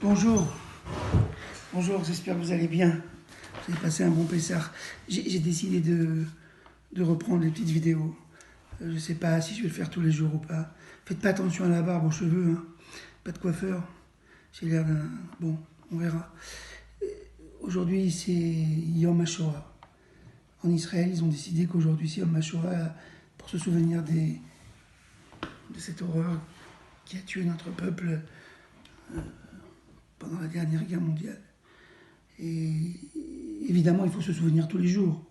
Bonjour, bonjour, j'espère que vous allez bien. Vous avez passé un bon Pessah. J'ai décidé de reprendre les petites vidéos. Je ne sais pas si je vais le faire tous les jours ou pas. Faites pas attention à la barbe, aux cheveux, hein. Pas de coiffeur. J'ai l'air d'un... Bon, on verra. Aujourd'hui, c'est Yom HaShoah. En Israël, ils ont décidé qu'aujourd'hui, c'est Yom HaShoah pour se souvenir de cette horreur qui a tué notre peuple pendant la dernière guerre mondiale. Et évidemment, il faut se souvenir tous les jours.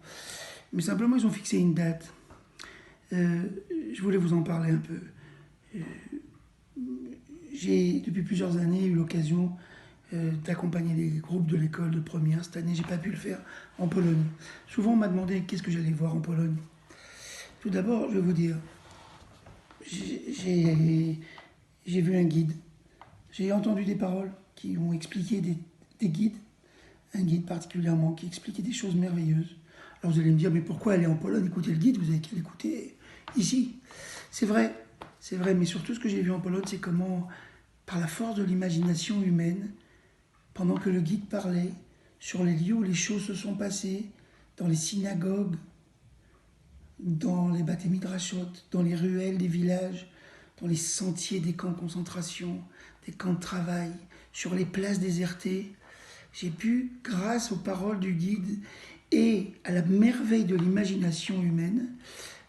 Mais simplement, ils ont fixé une date. Je voulais vous en parler un peu. J'ai, depuis plusieurs années, eu l'occasion d'accompagner des groupes de l'école de première. Cette année, j'ai pas pu le faire en Pologne. Souvent, on m'a demandé qu'est-ce que j'allais voir en Pologne. Tout d'abord, je vais vous dire, j'ai vu un guide. J'ai entendu des paroles qui ont expliqué des guides. Un guide particulièrement qui expliquait des choses merveilleuses. Alors vous allez me dire, mais pourquoi aller en Pologne écouter le guide? Vous avez qu'à l'écouter ici. C'est vrai, mais surtout ce que j'ai vu en Pologne, c'est comment, par la force de l'imagination humaine, pendant que le guide parlait, sur les lieux où les choses se sont passées, dans les synagogues, dans les Bate Midrashot, dans les ruelles des villages, dans les sentiers des camps de concentration, des camps de travail, sur les places désertées, j'ai pu, grâce aux paroles du guide et à la merveille de l'imagination humaine,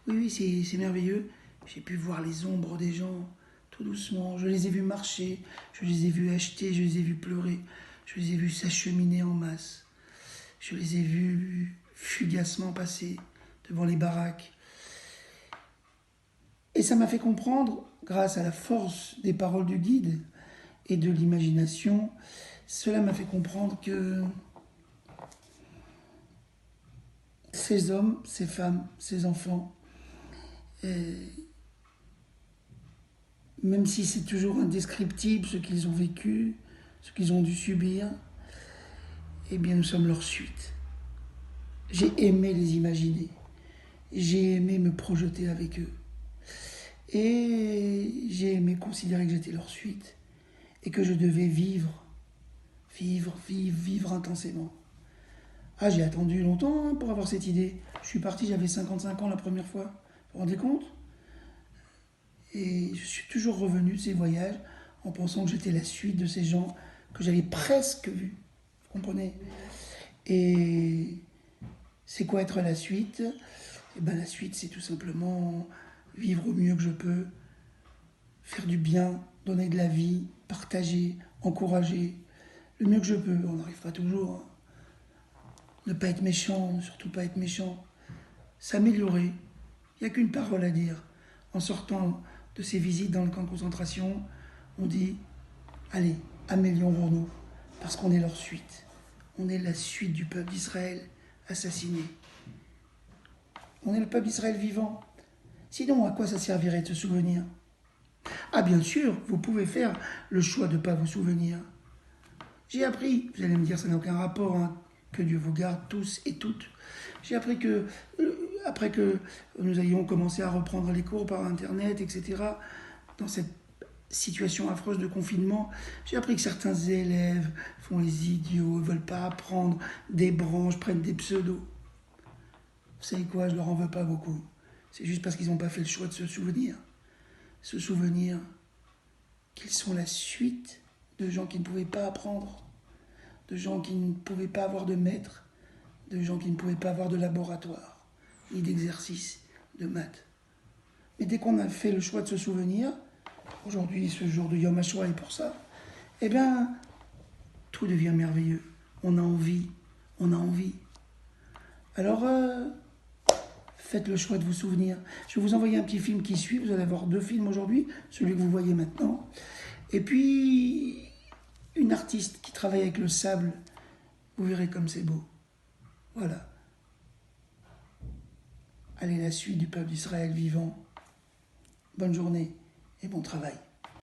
oui, c'est merveilleux, j'ai pu voir les ombres des gens tout doucement. Je les ai vus marcher, je les ai vus acheter, je les ai vus pleurer, je les ai vus s'acheminer en masse. Je les ai vus fugacement passer devant les baraques. Et ça m'a fait comprendre, grâce à la force des paroles du guide et de l'imagination, cela m'a fait comprendre que ces hommes, ces femmes, ces enfants, même si c'est toujours indescriptible ce qu'ils ont vécu, ce qu'ils ont dû subir, eh bien nous sommes leur suite. J'ai aimé les imaginer, j'ai aimé me projeter avec eux, et j'ai aimé considérer que j'étais leur suite, et que je devais vivre intensément. Ah, j'ai attendu longtemps pour avoir cette idée. Je suis parti, j'avais 55 ans la première fois. Vous vous rendez compte? Et je suis toujours revenu de ces voyages en pensant que j'étais la suite de ces gens que j'avais presque vus. Vous comprenez? Et c'est quoi être la suite? Eh bien, la suite, c'est tout simplement vivre au mieux que je peux, faire du bien, donner de la vie, partager, encourager, le mieux que je peux. On n'arrive pas toujours, hein. Ne pas être méchant, ne surtout pas être méchant. S'améliorer. Il n'y a qu'une parole à dire. En sortant de ces visites dans le camp de concentration, on dit, allez, améliorons-nous, parce qu'on est leur suite. On est la suite du peuple d'Israël assassiné. On est le peuple d'Israël vivant. Sinon, à quoi ça servirait de se souvenir? Ah, bien sûr, vous pouvez faire le choix de ne pas vous souvenir. J'ai appris, vous allez me dire, ça n'a aucun rapport, hein, que Dieu vous garde tous et toutes. J'ai appris que, après que nous ayons commencé à reprendre les cours par Internet, etc., dans cette situation affreuse de confinement, j'ai appris que certains élèves font les idiots, ne veulent pas apprendre des branches, prennent des pseudos. Vous savez quoi, je leur en veux pas beaucoup. C'est juste parce qu'ils n'ont pas fait le choix de se souvenir. Se souvenir qu'ils sont la suite de gens qui ne pouvaient pas apprendre, de gens qui ne pouvaient pas avoir de maître, de gens qui ne pouvaient pas avoir de laboratoire, ni d'exercice, de maths. Mais dès qu'on a fait le choix de se souvenir, aujourd'hui, ce jour de Yom HaShoah est pour ça, eh bien, tout devient merveilleux. On a envie, on a envie. Alors, faites le choix de vous souvenir. Je vais vous envoyer un petit film qui suit. Vous allez avoir 2 films aujourd'hui, celui que vous voyez maintenant. Et puis, une artiste qui travaille avec le sable. Vous verrez comme c'est beau. Voilà. Allez, la suite du peuple d'Israël vivant. Bonne journée et bon travail.